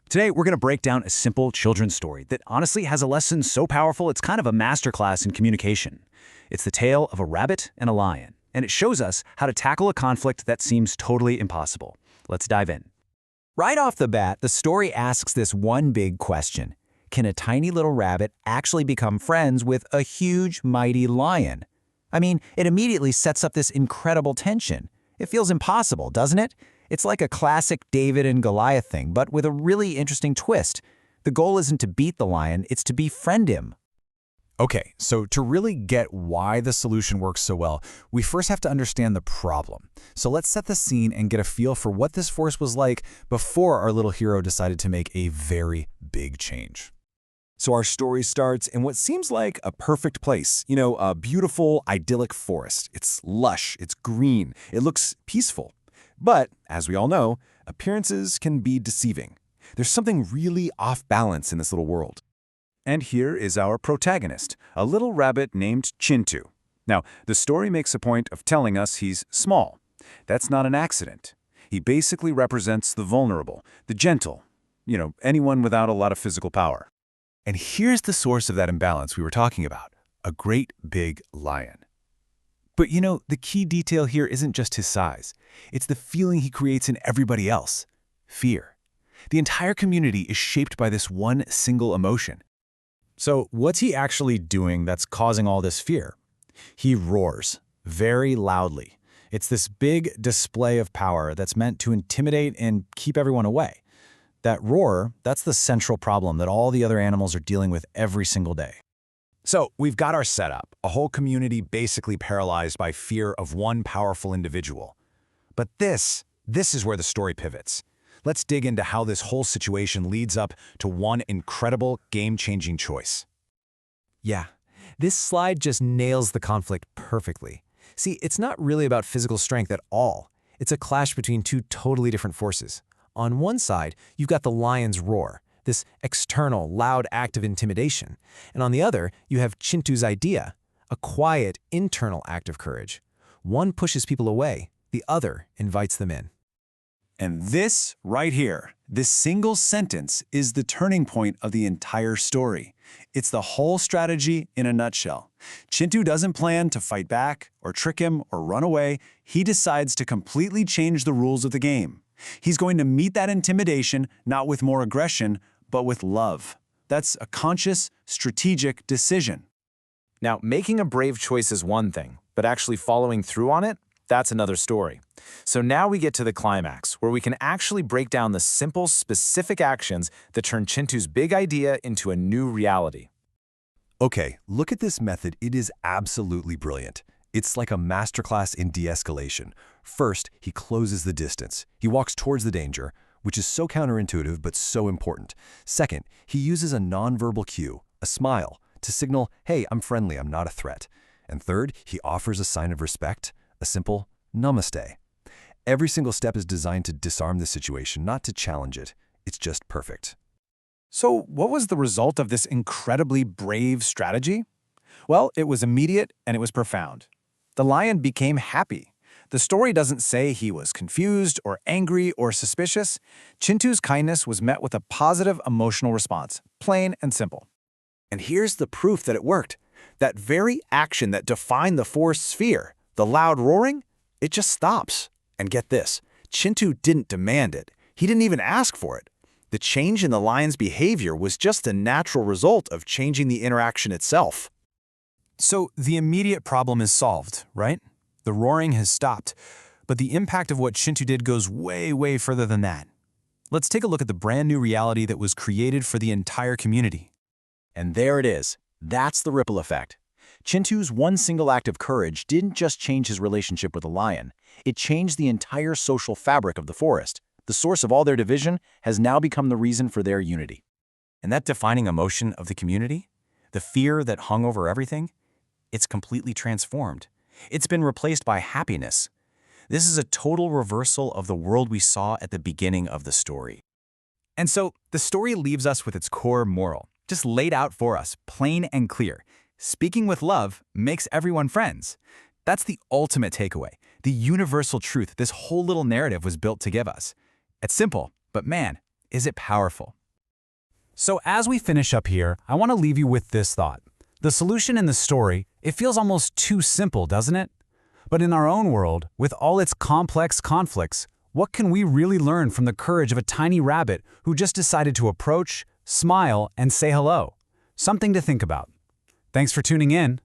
Today, we're going to break down a simple children's story that honestly has a lesson so powerful it's kind of a masterclass in communication. It's the tale of a rabbit and a lion, and it shows us how to tackle a conflict that seems totally impossible. Let's dive in. Right off the bat, the story asks this one big question. Can a tiny little rabbit actually become friends with a huge, mighty lion? I mean, it immediately sets up this incredible tension. It feels impossible, doesn't it? It's like a classic David and Goliath thing, but with a really interesting twist. The goal isn't to beat the lion, it's to befriend him. Okay, so to really get why the solution works so well, we first have to understand the problem. So let's set the scene and get a feel for what this force was like before our little hero decided to make a very big change. So our story starts in what seems like a perfect place. A beautiful, idyllic forest. It's lush, it's green, it looks peaceful. But, as we all know, appearances can be deceiving. There's something really off balance in this little world. And here is our protagonist, a little rabbit named Chintu. Now, the story makes a point of telling us he's small. That's not an accident. He basically represents the vulnerable, the gentle, anyone without a lot of physical power. And here's the source of that imbalance we were talking about, a great big lion. But the key detail here isn't just his size. It's the feeling he creates in everybody else, fear. The entire community is shaped by this one single emotion. So what's he actually doing that's causing all this fear? He roars, very loudly. It's this big display of power that's meant to intimidate and keep everyone away. That roar, that's the central problem that all the other animals are dealing with every single day. So we've got our setup, a whole community basically paralyzed by fear of one powerful individual. But this is where the story pivots. Let's dig into how this whole situation leads up to one incredible, game-changing choice. Yeah, this slide just nails the conflict perfectly. See, it's not really about physical strength at all. It's a clash between two totally different forces. On one side, you've got the lion's roar, this external, loud act of intimidation. And on the other, you have Chintu's idea, a quiet, internal act of courage. One pushes people away, the other invites them in. And this right here, this single sentence is the turning point of the entire story. It's the whole strategy in a nutshell. Chintu doesn't plan to fight back or trick him or run away. He decides to completely change the rules of the game. He's going to meet that intimidation not with more aggression, but with love. That's a conscious, strategic decision. Now, making a brave choice is one thing, but actually following through on it, that's another story. So now we get to the climax, where we can actually break down the simple, specific actions that turn Chintu's big idea into a new reality. Okay, look at this method. It is absolutely brilliant. It's like a masterclass in de-escalation. First, he closes the distance. He walks towards the danger, which is so counterintuitive but so important. Second, he uses a nonverbal cue, a smile, to signal, hey, I'm friendly, I'm not a threat. And third, he offers a sign of respect, a simple namaste. Every single step is designed to disarm the situation, not to challenge it. It's just perfect. So what was the result of this incredibly brave strategy? Well, it was immediate and it was profound. The lion became happy. The story doesn't say he was confused or angry or suspicious. Chintu's kindness was met with a positive emotional response, plain and simple. And here's the proof that it worked. That very action that defined the forest's fear, the loud roaring, it just stops. And get this, Chintu didn't demand it. He didn't even ask for it. The change in the lion's behavior was just a natural result of changing the interaction itself. So the immediate problem is solved, right? The roaring has stopped, but the impact of what Chintu did goes way, way further than that. Let's take a look at the brand new reality that was created for the entire community. And there it is. That's the ripple effect. Chintu's one single act of courage didn't just change his relationship with the lion. It changed the entire social fabric of the forest. The source of all their division has now become the reason for their unity. And that defining emotion of the community, the fear that hung over everything, it's completely transformed. It's been replaced by happiness. This is a total reversal of the world we saw at the beginning of the story. And so the story leaves us with its core moral, just laid out for us, plain and clear. Speaking with love makes everyone friends. That's the ultimate takeaway, the universal truth this whole little narrative was built to give us. It's simple, but man, is it powerful? So as we finish up here, I want to leave you with this thought. The solution in the story, it feels almost too simple, doesn't it? But in our own world, with all its complex conflicts, what can we really learn from the courage of a tiny rabbit who just decided to approach, smile, and say hello? Something to think about. Thanks for tuning in.